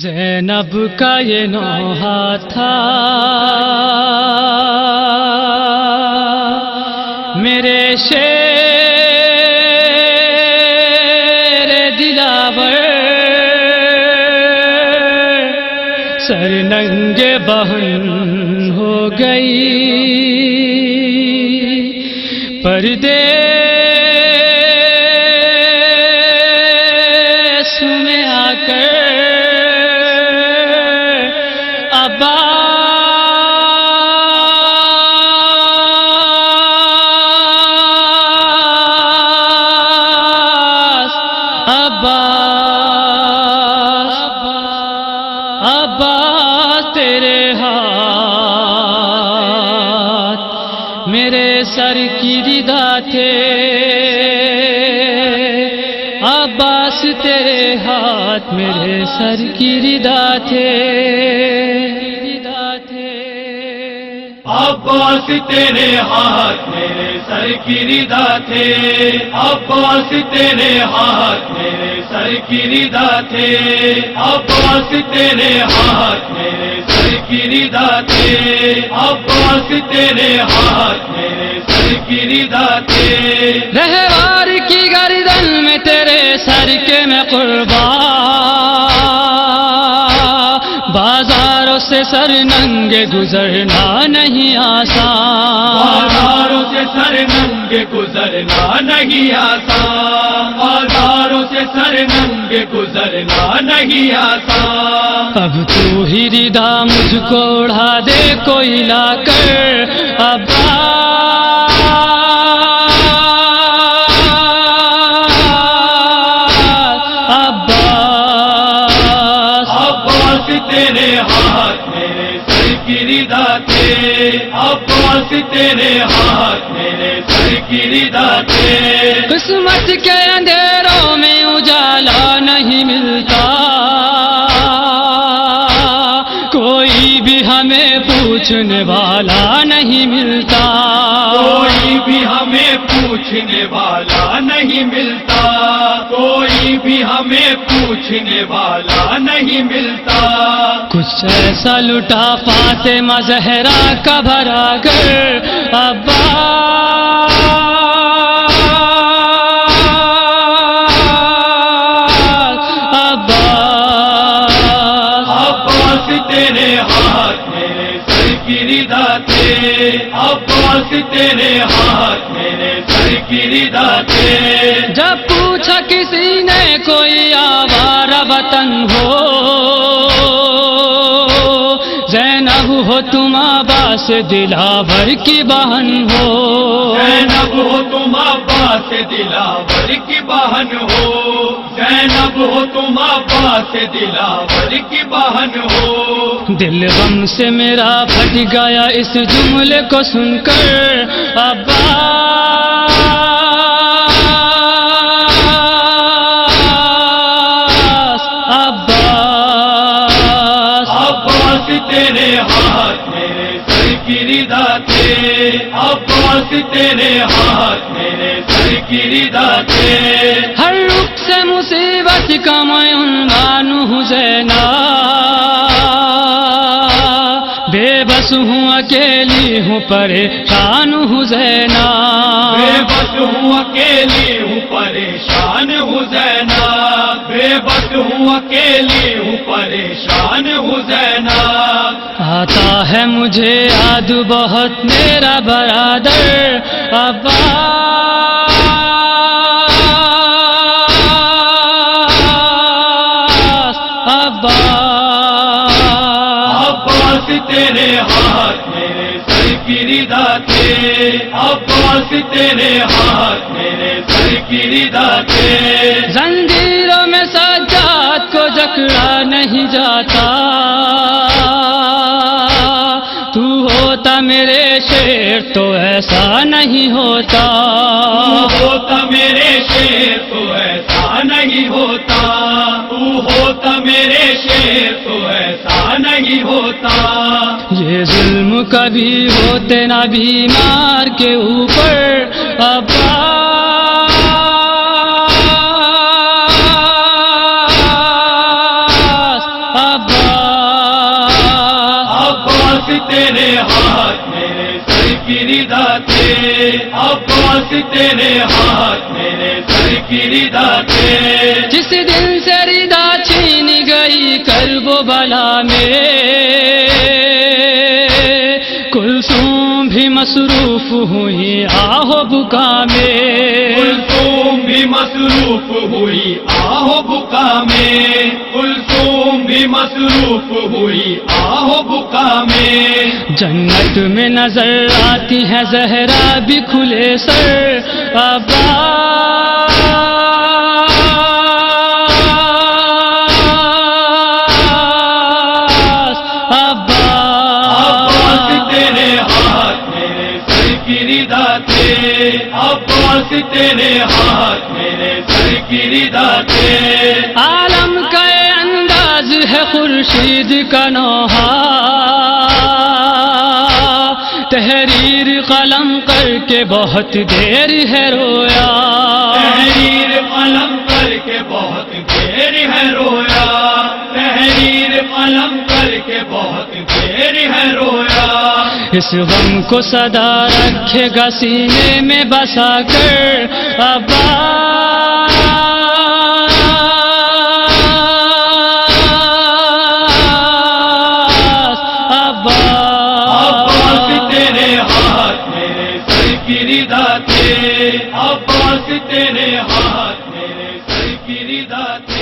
زینب کا یہ نوحہ تھا میرے شیر دلاور، سر ننگے بہن ہو گئی پردیس میں آ کر عباس تیرے ہاتھ میرے سر کی ردا تھے، عباس تیرے ہاتھ میرے سر کی ردا تھے، عباس تیرے ہاتھ میرے سر کی ردا تھے، عباس تیرے ہاتھ میرے سر کی ردا تھے، عباس تیرے ہاتھ میرے سر کی ردا تھے، عباس تیرے ہاتھ میرے سر کی ردا تھے، رہوار کی گردن میں تیرے سر کے میں قربان، بازاروں سے سر ننگے گزرنا نہیں آسان، بازاروں سے سر ننگے گزرنا نہیں آسان، بازاروں سے سر ننگے گزرنا نہیں آسان، اب تو ہی ردا مجھ کو اڑا دے کوئی لا کر، عباس تیرے ہاتھ میرے سر کی ردا تھے، عباس تیرے ہاتھ میرے سر کی ردا تھے، قسمت کے اندھیروں میں اجالا نہیں ملتا، کوئی بھی ہمیں پوچھنے والا نہیں ملتا، کوئی بھی ہمیں پوچھنے والا نہیں ملتا، کوئی بھی ہمیں پوچھنے والا نہیں ملتا، کچھ ایسا لٹا فاطمہ زہرا کا بھرا کر، عباس تیرے ہاتھ میرے سر کی ردا تھے، عباس تیرے ہاتھ میرے سر کی ردا تھے، جب پوچھا کسی نے کوئی آوارہ وطن ہو، زینب ہو تم عباس دلاور کی بہن ہو، زینب ہو تم عباس دلاور کی بہن ہو، زینب ہو تم عباس دلاور کی بہن ہو، دل غم سے میرا پھٹ گیا اس جملے کو سن کر، عباس تیرے ہاتھ میرے سر کی ردا تھے، عباس تیرے ہاتھ میرے سر کی ردا تھے، ہر رخ سے مصیبت کا میں عنوان ہوں زینب، بے بس ہوں اکیلی ہوں پریشان ہوں زینب، بے بس ہوں اکیلی ہوں پریشان ہوں زینب، بے بس ہوں اکیلی ہوں پریشان ہوں زینب، آتا ہے مجھے یاد بہت میرا برادر عباس تیرے ہاتھ میرے سر کی ردا تھے، عباس تیرے ہاتھ میرے سر کی ردا تھے، زنجیروں میں سجاد کو جکڑا نہیں جاتا، تو ہوتا میرے شیر تو ایسا نہیں ہوتا، تو ہوتا میرے شیر تو ایسا نہیں ہوتا، تو ہوتا میرے شیر تو ایسا نہیں ہوتا، یہ ظلم کبھی ہوتے نہ بیمار کے اوپر، عباس تیرے ہاتھ میرے سر کی ردا تھے، عباس تیرے ہاتھ میرے سر کی ردا تھے۔ جس دن سے ردا چھین گئی کرب و بلا میں، کلثوم بھی مصروف ہوئی آہ و بکا میں، کلثوم بھی مصروف ہوئی آہ و بکا میں، کلثوم بھی مصروف ہوئی آہ و بکا میں۔ جنت میں نظر آتی ہے زہرا بھی کھلے سر، عباس تیرے ہاتھ میرے سر کی ردا تھے، عباس تیرے ہاتھ میرے سر کی ردا تھے۔ عالم کا یہ انداز ہے خورشید کا نوحہ، تحریر قلم کر کے بہت دیر ہے رویا، تحریر قلم کر کے بہت دیر ہے رویا، تحریر قلم کر کے بہت دیر ہے رویا۔ اس غم کو صدا رکھے گا سینے میں بسا کر عباس، عباس تیرے ہاتھ میرے سر کی ردا تھے، عباس تیرے ہاتھ میرے سر کی ردا تھے۔